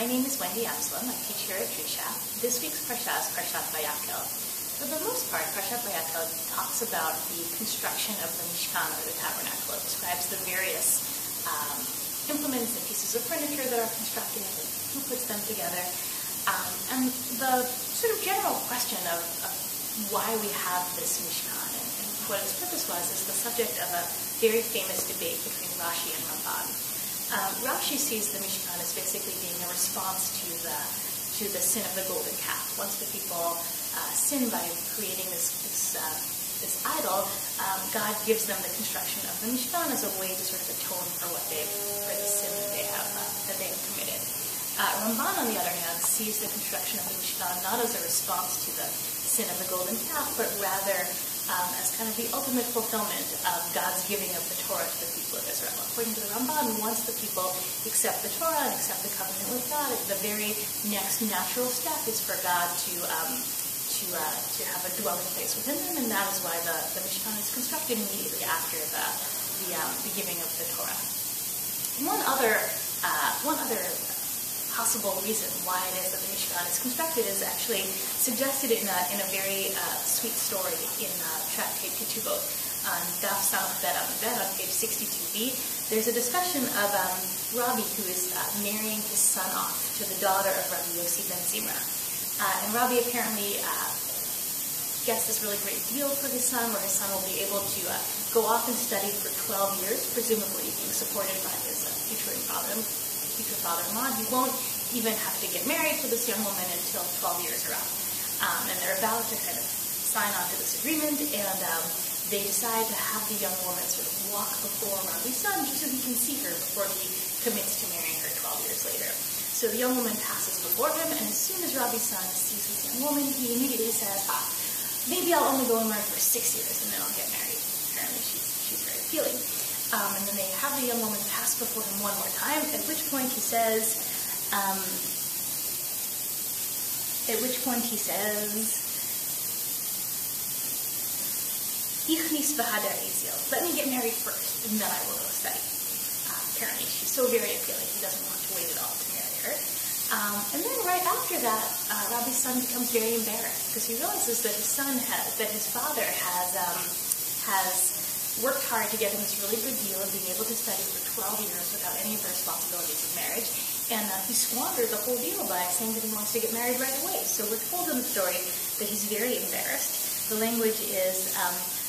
My name is Wendy Amsellem. I teach here at Trisha. This week's Parsha is Parashat Vayakhel. For the most part, Parashat Vayakhel talks about the construction of the Mishkan, or the tabernacle. It describes the various implements and pieces of furniture that are constructed and who puts them together. And the sort of general question of why we have this Mishkan and what its purpose was is the subject of a very famous debate between Rashi and Ramban. Rashi sees the Mishkan as basically being a response to the sin of the golden calf. Once the people sin by creating this idol, God gives them the construction of the Mishkan as a way to sort of atone for the sin that they have committed. Ramban, on the other hand, sees the construction of the Mishkan not as a response to the sin of the golden calf, but rather as kind of the ultimate fulfillment of God's giving of the Torah to the people of Israel. According to the Ramban, once the people accept the Torah and accept the covenant with God, the very next natural step is for God to have a dwelling place within them, and that is why the Mishkan is constructed immediately after the giving of the Torah. One other possible reason why it is that the Mishkan is constructed is actually suggested in a very sweet story in Tractate Ketubot on Daf Samach Bet on page 62b. There's a discussion of Rabbi who is marrying his son off to the daughter of Rabbi Yossi ben Zimra. And Rabbi apparently gets this really great deal for his son, where his son will be able to go off and study for 12 years, presumably being supported by his future father-in-law. He won't even have to get married to this young woman until 12 years are up. And they're about to kind of sign on to this agreement, and they decide to have the young woman sort of walk before Rabbi's son just so he can see her before he commits to marrying her 12 years later. So the young woman passes before him, and as soon as Rabbi's son sees this young woman, he immediately says, maybe I'll only go and learn for 6 years, and then I'll get married. Apparently she's very appealing. And then they have the young woman pass before him one more time, at which point he says, Ichnis v'hadar Eziel. Let me get married first, and then I will go study. Apparently she's so very appealing, he doesn't want to wait at all to marry her. And then right after that, Rabbi's son becomes very embarrassed, because he realizes that his father has worked hard to get him this really good deal of being able to study for 12 years without any of the responsibilities of marriage, and he squandered the whole deal by saying that he wants to get married right away. So we're told in the story that he's very embarrassed. The language is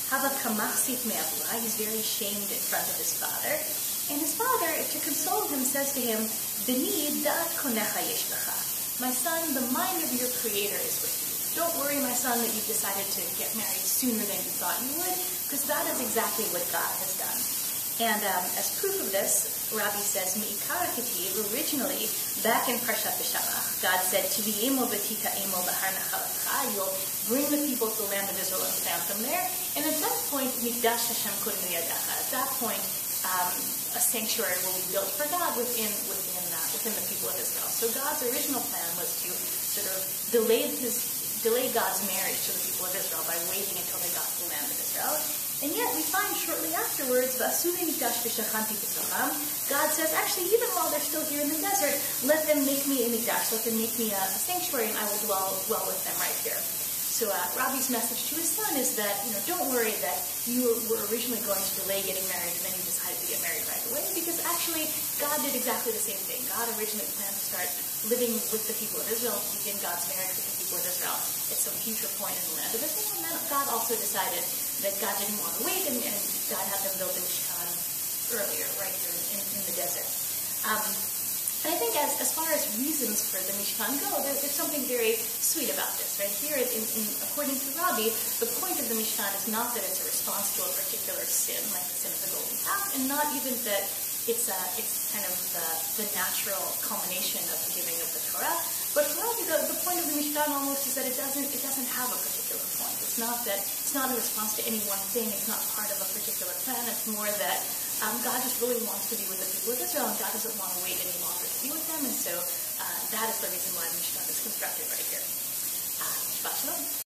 Hava kamachsit me'avua. He's very shamed in front of his father. And his father, to console him, says to him, B'ni da'at konecha yesh lecha. My son, the mind of your Creator is with you. Don't worry, my son, that you've decided to get married sooner than you thought you would, because that is exactly what God has done. And as proof of this, Rabbi says, Me'ikar Ketiv, originally, back in Parashat Vayakhel, God said, Tivi'emo v'tika emo b'har nachalatcha, you'll bring the people to the land of Israel and plant them there. And at that point, Mikdash Hashem kodem yadacha. At that point, a sanctuary will be built for God within the people of Israel. So God's original plan was to sort of delay God's marriage to the people of Israel by waiting until they got to the land of Israel. And yet we find shortly afterwards, God says, actually, even while they're still here in the desert, let them make me a mikdash, let them make me a sanctuary, and I will dwell well with them right here. So Rabbi's message to his son is that, don't worry that you were originally going to delay getting married and then you decided to get married right away, because actually God did exactly the same thing. God originally planned to start living with the people of Israel, to begin God's marriage with the people of Israel at some future point in the land of Israel, and then God also decided that God didn't want to wait, and God had them build the Mishkan earlier, right here in the desert. And I think as far as reasons for the Mishkan go, there's something very sweet about this. Right here, according to Rabbi, the point of the Mishkan is not that it's a response to a particular sin, like the sin of the golden calf, and not even that it's kind of the natural culmination of the giving of the Torah. But for Rabbi, the point of the Mishkan almost is that it doesn't have a particular point. It's not a response to any one thing. It's not part of a particular plan. It's more that God just really wants to be with the people of Israel, and God doesn't want to wait any longer to be with them, and so that is the reason why the Mishkan is constructed right here. Shabbat Shalom.